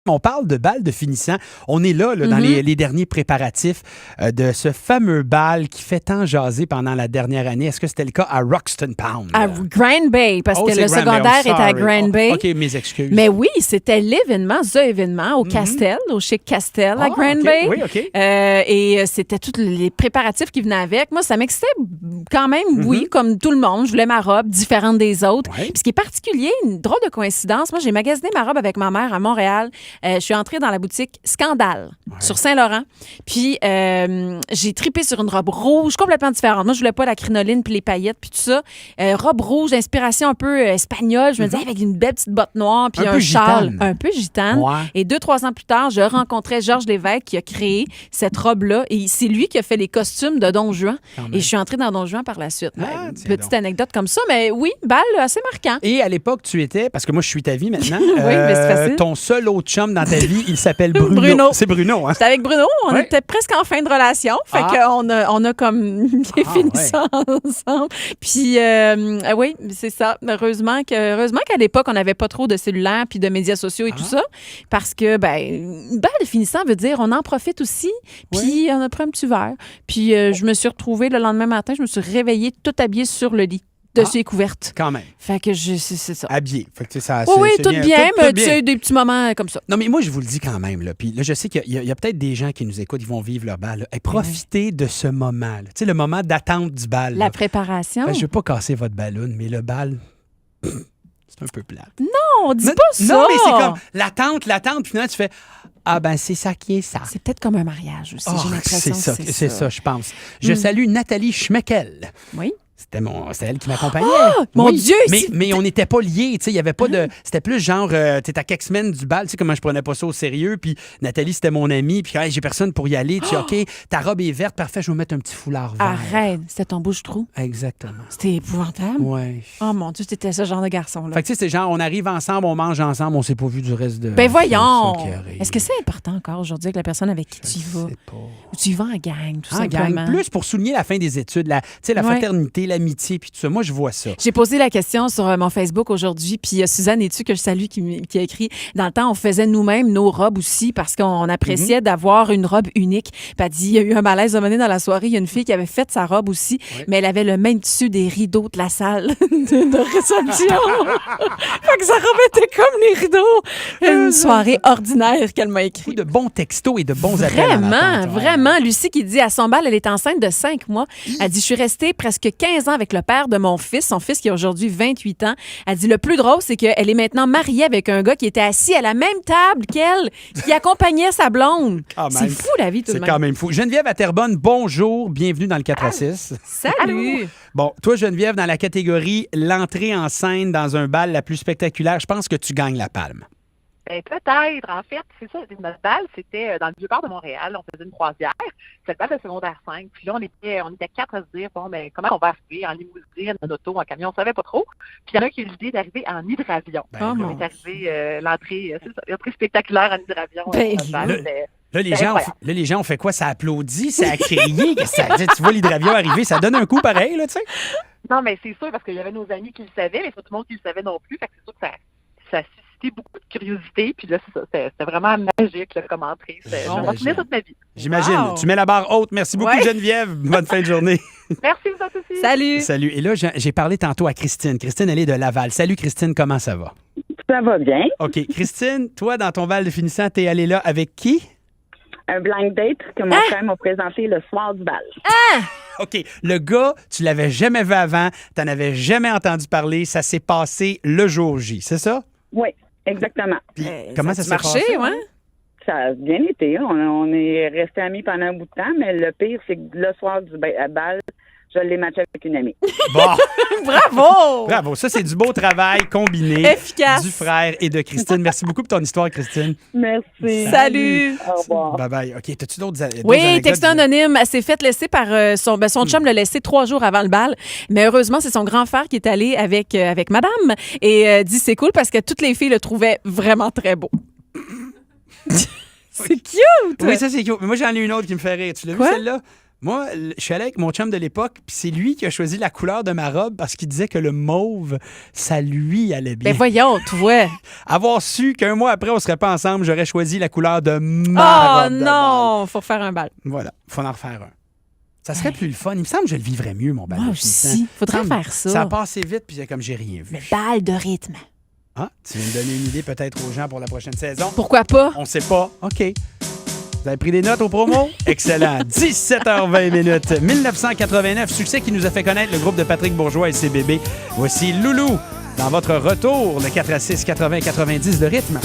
On parle de bal de finissant. On est là, dans les derniers préparatifs de ce fameux bal qui fait tant jaser pendant la dernière année. Est-ce que c'était le cas à Roxton Pound? À Grand Bay, parce que le secondaire est à Grand Bay. OK, mes excuses. Mais oui, c'était l'événement, au Castel, au Chic Castel à Grand Bay. Oui, OK. Et c'était tous les préparatifs qui venaient avec. Moi, ça m'excitait quand même, oui, comme tout le monde. Je voulais ma robe différente des autres. Ouais. Puis ce qui est particulier, une drôle de coïncidence, moi, j'ai magasiné ma robe avec ma mère à Montréal. Je suis entrée dans la boutique Scandale sur Saint-Laurent. Puis j'ai tripé sur une robe rouge complètement différente. Moi, je voulais pas la crinoline puis les paillettes puis tout ça. Robe rouge, inspiration un peu espagnole. Je me disais, avec une belle petite botte noire puis un châle gitane. un peu gitane. Ouais. Et 2-3 ans plus tard, je rencontrais Georges Lévesque qui a créé cette robe-là. Et c'est lui qui a fait les costumes de Don Juan. Et je suis entrée dans Don Juan par la suite. Petite anecdote comme ça. Mais oui, bal assez marquant. Et à l'époque, tu étais, parce que moi, je suis ta vie maintenant. Oui, mais c'est facile. Ton seul autre chum dans ta vie, il s'appelle Bruno. Bruno. C'est Bruno, hein? J'étais avec Bruno, on était presque en fin de relation. Fait qu'on a comme fini ça ensemble. Puis, oui, c'est ça. Heureusement qu'à l'époque, on n'avait pas trop de cellulaires puis de médias sociaux et tout ça. Parce que, une balle de finissant veut dire on en profite aussi. Puis, on a pris un petit verre. Puis, je me suis retrouvée le lendemain matin, je me suis réveillée toute habillée sur le lit. Dessus couverte. Quand même. Fait que c'est ça. Habillé. Fait que ça, oui, c'est tout bien, mais tu bien. sais, des petits moments comme ça. Non, mais moi, je vous le dis quand même. Là. Puis là, je sais qu'il y a peut-être des gens qui nous écoutent, ils vont vivre leur bal. Hey, profitez de ce moment. Tu sais, le moment d'attente du bal. La préparation. Je ne veux pas casser votre ballon, mais le bal, c'est un peu plate. Non, dis pas ça. Non, mais c'est comme l'attente, puis finalement, tu fais c'est ça qui est ça. C'est peut-être comme un mariage aussi, j'ai l'impression. C'est ça, je pense. Je salue Nathalie Schmeckel. Oui. C'était elle qui m'accompagnait. Oh, mon Dieu! Mais on n'était pas liés. Il y avait pas de. C'était plus genre, t'es à quelques semaines du bal. Tu sais comment je prenais pas ça au sérieux. Puis Nathalie, c'était mon amie. Puis j'ai personne pour y aller. Tu dis, OK, ta robe est verte. Parfait, je vais mettre un petit foulard vert. Arrête, c'était ton bouche-trou. Exactement. C'était épouvantable. Ouais. Oh mon Dieu, c'était ce genre de garçon-là. Fait que tu sais, c'est genre, on arrive ensemble, on mange ensemble, on s'est pas vu du reste de. Ben voyons! Ça Est-ce que c'est important encore aujourd'hui avec la personne avec qui tu y vas? Ou tu y vas en gang, tout simplement? Gang. Plus pour souligner la fin des études, la fraternité, l'amitié, puis tout ça. Moi, je vois ça. J'ai posé la question sur mon Facebook aujourd'hui, puis il y a Suzanne Etu que je salue qui a écrit « Dans le temps, on faisait nous-mêmes nos robes aussi parce qu'on appréciait d'avoir une robe unique. » Puis elle dit « Il y a eu un malaise à mener dans la soirée. Il y a une fille qui avait fait sa robe aussi, mais elle avait le même tissu des rideaux de la salle de réception. » Fait que sa robe était comme les rideaux. Une soirée ordinaire qu'elle m'a écrit. De bons textos et de bons appels. Vraiment. Lucie qui dit à son bal, elle est enceinte de 5 mois. Elle dit « Je suis restée presque 15 ans avec le père de mon fils, son fils qui a aujourd'hui 28 ans. Elle dit, le plus drôle, c'est qu'elle est maintenant mariée avec un gars qui était assis à la même table qu'elle, qui accompagnait sa blonde. C'est fou, la vie, tout de même. C'est quand même fou. Geneviève à Terrebonne, bonjour. Bienvenue dans le 4 à 6. Salut! Allô? Bon, toi, Geneviève, dans la catégorie l'entrée en scène dans un bal la plus spectaculaire, je pense que tu gagnes la palme. Peut-être. En fait, c'est ça. Notre bal, c'était dans le Vieux-Port de Montréal. On faisait une croisière. C'est le bal de secondaire 5. Puis là, on était 4 à se dire, comment on va arriver en limousine, en auto, en camion? On savait pas trop. Puis il y en a un qui a eu l'idée d'arriver en hydravion. On est arrivé l'entrée spectaculaire en hydravion. Là, les gens ont fait quoi? Ça applaudit, ça a crié. Tu vois l'hydravion arriver, ça donne un coup pareil, là, tu sais? Non, mais c'est sûr, parce qu'il y avait nos amis qui le savaient, mais pas tout le monde qui le savait non plus. Fait que c'est sûr que ça a suscité beaucoup de curiosité. Puis là, c'est ça, c'était vraiment magique là, comme entrée. Je m'en souviens toute ma vie. J'imagine. Wow. Tu mets la barre haute. Merci beaucoup, Geneviève. Bonne fin de journée. Merci, vous autres aussi. Salut. Et là, j'ai parlé tantôt à Christine. Christine, elle est de Laval. Salut, Christine. Comment ça va? Ça va bien. OK. Christine, toi, dans ton bal de finissant, t'es allée là avec qui? Un blind date que mon frère m'a présenté le soir du bal. OK. Le gars, tu l'avais jamais vu avant, t'en avais jamais entendu parler, ça s'est passé le jour J, c'est ça? Oui, exactement. Puis, comment ça s'est passé? Ça a bien été. On est restés amis pendant un bout de temps, mais le pire, c'est que le soir du bal, je l'ai matché avec une amie. Bon! Bravo! Bravo. Ça, c'est du beau travail combiné. Efficace. Du frère et de Christine. Merci beaucoup pour ton histoire, Christine. Merci. Salut. Au revoir. Bye-bye. OK. T'as-tu d'autres anecdotes? Oui, texto anonyme. Elle s'est fait laisser par son chum l'a laissé 3 jours avant le bal. Mais heureusement, c'est son grand frère qui est allé avec madame. Et dit, c'est cool parce que toutes les filles le trouvaient vraiment très beau. C'est cute! Oui, ça, c'est cute. Mais moi, j'en ai une autre qui me fait rire. Tu l'as vu, celle-là? Moi, je suis allé avec mon chum de l'époque, puis c'est lui qui a choisi la couleur de ma robe parce qu'il disait que le mauve, ça lui allait bien. Ben voyons, tu vois. Avoir su qu'un mois après, on serait pas ensemble, j'aurais choisi la couleur de ma robe de non, faut faire un bal. bal. Voilà, faut en refaire un. Ça serait plus le fun. Il me semble que je le vivrais mieux, mon bal. Moi de finissant. aussi. Faudrait Il me semble faire ça. Ça a passé vite, puis comme j'ai rien vu. Le bal de rythme. Ah, tu viens de donner une idée peut-être aux gens pour la prochaine saison. Pourquoi pas? On sait pas. OK. Vous avez pris des notes au promo? Excellent. 17h20 minutes. 1989, succès qui nous a fait connaître le groupe de Patrick Bourgeois et ses bébés. Voici Loulou dans votre retour, le 4 à 6, 80-90 de rythme.